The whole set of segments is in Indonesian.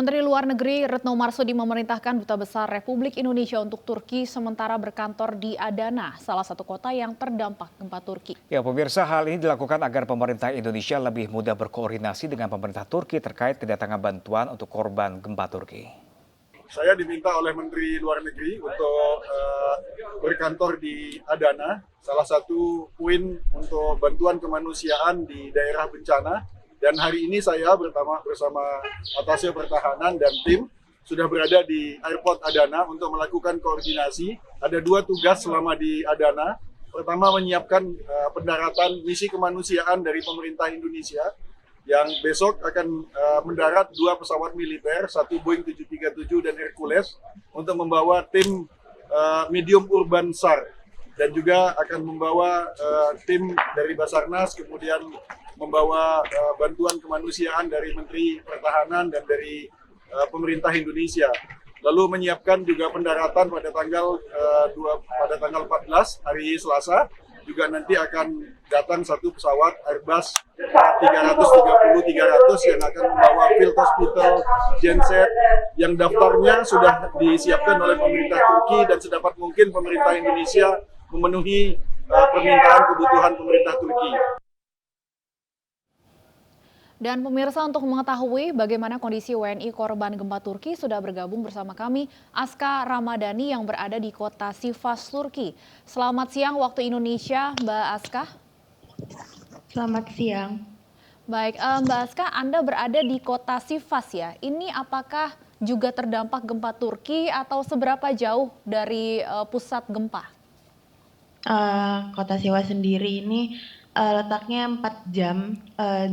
Menteri Luar Negeri Retno Marsudi memerintahkan Duta Besar Republik Indonesia untuk Turki sementara berkantor di Adana, salah satu kota yang terdampak gempa Turki. Ya, pemirsa, hal ini dilakukan agar pemerintah Indonesia lebih mudah berkoordinasi dengan pemerintah Turki terkait kedatangan bantuan untuk korban gempa Turki. Saya diminta oleh Menteri Luar Negeri untuk berkantor di Adana, salah satu poin untuk bantuan kemanusiaan di daerah bencana. Dan hari ini saya bersama Atasnya Pertahanan dan tim sudah berada di airport Adana untuk melakukan koordinasi. Ada dua tugas selama di Adana. Pertama, menyiapkan pendaratan misi kemanusiaan dari pemerintah Indonesia yang besok akan mendarat dua pesawat militer, satu Boeing 737 dan Hercules, untuk membawa tim medium urban SAR, dan juga akan membawa tim dari Basarnas, kemudian membawa bantuan kemanusiaan dari Menteri Pertahanan dan dari pemerintah Indonesia. Lalu menyiapkan juga pendaratan pada tanggal 14 hari Selasa. Juga nanti akan datang satu pesawat Airbus 330-300 yang akan membawa field hospital genset yang daftarnya sudah disiapkan oleh pemerintah Turki, dan sedapat mungkin pemerintah Indonesia memenuhi permintaan kebutuhan pemerintah Turki. Dan pemirsa, untuk mengetahui bagaimana kondisi WNI korban gempa Turki, sudah bergabung bersama kami Aska Ramadhani yang berada di kota Sivas, Turki. Selamat siang waktu Indonesia, Mbak Aska. Selamat siang. Baik, Mbak Aska, Anda berada di kota Sivas ya. Ini apakah juga terdampak gempa Turki atau seberapa jauh dari pusat gempa? Kota Sivas sendiri ini letaknya 4 jam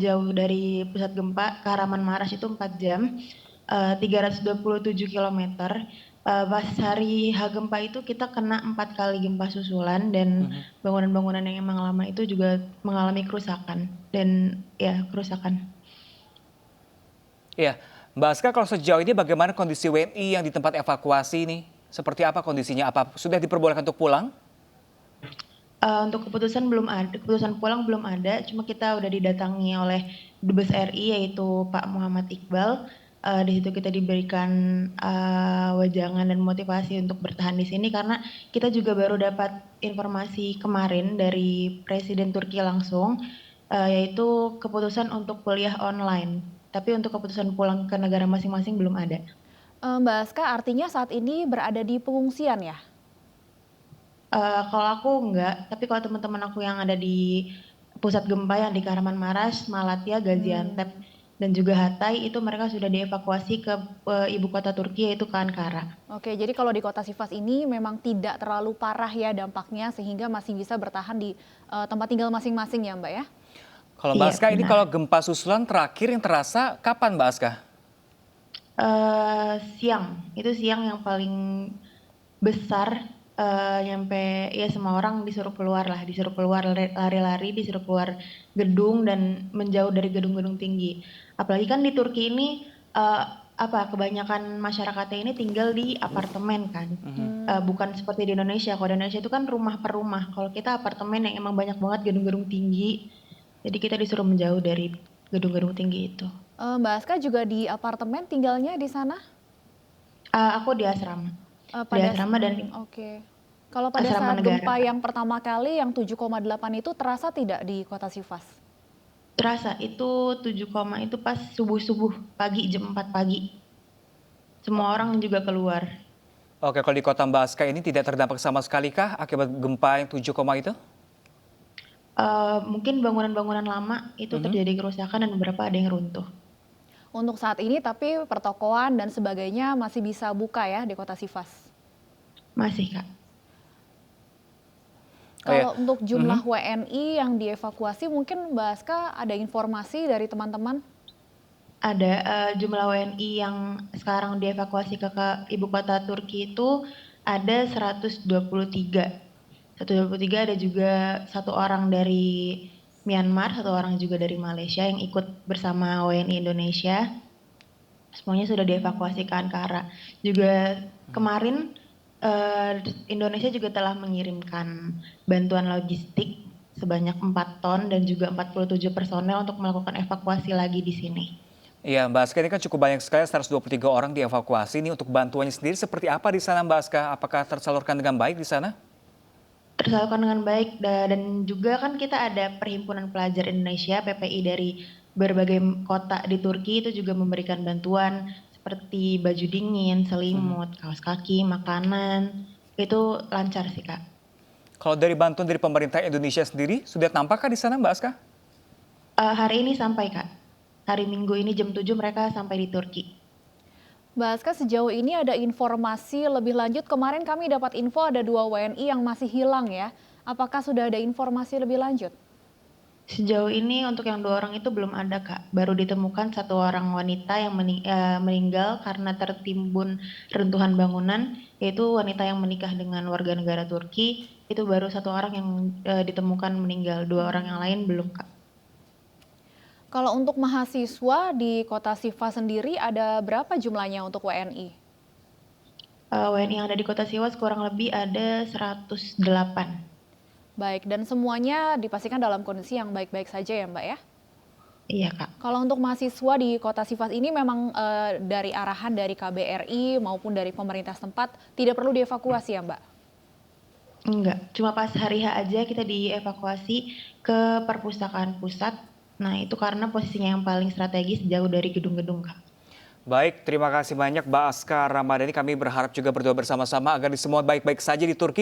jauh dari pusat gempa. Kahramanmaraş itu 4 jam, 327 kilometer. Pas hari H gempa itu kita kena 4 kali gempa susulan, dan bangunan-bangunan yang emang lama itu juga mengalami kerusakan. Ya, Mbak Aska, kalau sejauh ini bagaimana kondisi WNI yang di tempat evakuasi ini? Seperti apa kondisinya? Apa sudah diperbolehkan untuk pulang? Untuk keputusan belum ada, keputusan pulang belum ada, cuma kita udah didatangi oleh Dubes RI yaitu Pak Muhammad Iqbal. Di situ kita diberikan wejangan dan motivasi untuk bertahan di sini, karena kita juga baru dapat informasi kemarin dari Presiden Turki langsung, yaitu keputusan untuk kuliah online. Tapi untuk keputusan pulang ke negara masing-masing belum ada. Mbak Aska, artinya saat ini berada di pengungsian ya? Kalau aku enggak, tapi kalau teman-teman aku yang ada di pusat gempa yang di Kahramanmaraş, Malatya, Gaziantep, dan juga Hatay, itu mereka sudah dievakuasi ke ibu kota Turki, yaitu ke Ankara. Oke, jadi kalau di kota Sivas ini memang tidak terlalu parah ya dampaknya, sehingga masih bisa bertahan di tempat tinggal masing-masing ya Mbak ya? Kalau Mbak Aska, ini benar. kalau gempa susulan terakhir yang terasa kapan Mbak Aska? Siang, itu siang yang paling besar. Nyampe ya semua orang disuruh keluar lari-lari, disuruh keluar gedung dan menjauh dari gedung-gedung tinggi. Apalagi kan di Turki ini kebanyakan masyarakatnya ini tinggal di apartemen kan, bukan seperti di Indonesia. Kalau di Indonesia itu kan rumah per rumah, kalau kita apartemen yang emang banyak banget gedung-gedung tinggi, jadi kita disuruh menjauh dari gedung-gedung tinggi itu. Mbak Aska juga di apartemen tinggalnya di sana? Aku di asrama. Oke. Kalau pada asrama saat negara. gempa yang pertama kali yang 7,8 itu terasa tidak di kota Sivas? Terasa, itu 7, itu pas subuh-subuh pagi, jam 4 pagi. Semua orang juga keluar. Oke, kalau di kota Mbak Aska ini tidak terdampak sama sekali kah akibat gempa yang 7, itu? Mungkin bangunan-bangunan lama itu terjadi kerusakan dan beberapa ada yang runtuh. Untuk saat ini tapi pertokoan dan sebagainya masih bisa buka ya di kota Sivas? Masih, Kak. Kalau untuk jumlah WNI yang dievakuasi, mungkin Mbak Aska ada informasi dari teman-teman? Ada, jumlah WNI yang sekarang dievakuasi ke ibu kota Turki itu ada 123. 123, ada juga 1 orang dari Myanmar, 1 orang juga dari Malaysia yang ikut bersama WNI Indonesia. Semuanya sudah dievakuasi ke Ankara. Juga kemarin Indonesia juga telah mengirimkan bantuan logistik sebanyak 4 ton dan juga 47 personel untuk melakukan evakuasi lagi di sini. Iya, Mbak Aska, ini kan cukup banyak sekali, 123 orang dievakuasi. Ini untuk bantuannya sendiri seperti apa di sana, Mbak Aska? Apakah tersalurkan dengan baik di sana? Tersalurkan dengan baik dan juga kan kita ada Perhimpunan Pelajar Indonesia PPI dari berbagai kota di Turki itu juga memberikan bantuan seperti baju dingin, selimut, kaos kaki, makanan. Itu lancar sih, Kak. Kalau dari bantuan dari pemerintah Indonesia sendiri, sudah tampakkah di sana, Mbak Aska? Hari ini sampai, Kak. Hari Minggu ini jam 7 mereka sampai di Turki. Mbak Aska, sejauh ini ada informasi lebih lanjut. Kemarin kami dapat info ada 2 WNI yang masih hilang ya. Apakah sudah ada informasi lebih lanjut? Sejauh ini untuk yang 2 orang itu belum ada, Kak. Baru ditemukan 1 orang wanita yang meninggal karena tertimbun reruntuhan bangunan, yaitu wanita yang menikah dengan warga negara Turki. Itu baru 1 orang yang ditemukan meninggal, 2 orang yang lain belum, Kak. Kalau untuk mahasiswa di kota Siva sendiri ada berapa jumlahnya untuk WNI? WNI yang ada di kota Siwas kurang lebih ada 108. Baik, dan semuanya dipastikan dalam kondisi yang baik-baik saja ya Mbak ya? Iya, Kak. Kalau untuk mahasiswa di kota Sivas ini memang dari arahan dari KBRI maupun dari pemerintah setempat tidak perlu dievakuasi ya Mbak? Enggak, cuma pas hari H aja kita dievakuasi ke perpustakaan pusat. Nah, itu karena posisinya yang paling strategis jauh dari gedung-gedung, Kak. Baik, terima kasih banyak Mbak Aska Ramadhani. Kami berharap juga berdoa bersama-sama agar di semua baik-baik saja di Turki.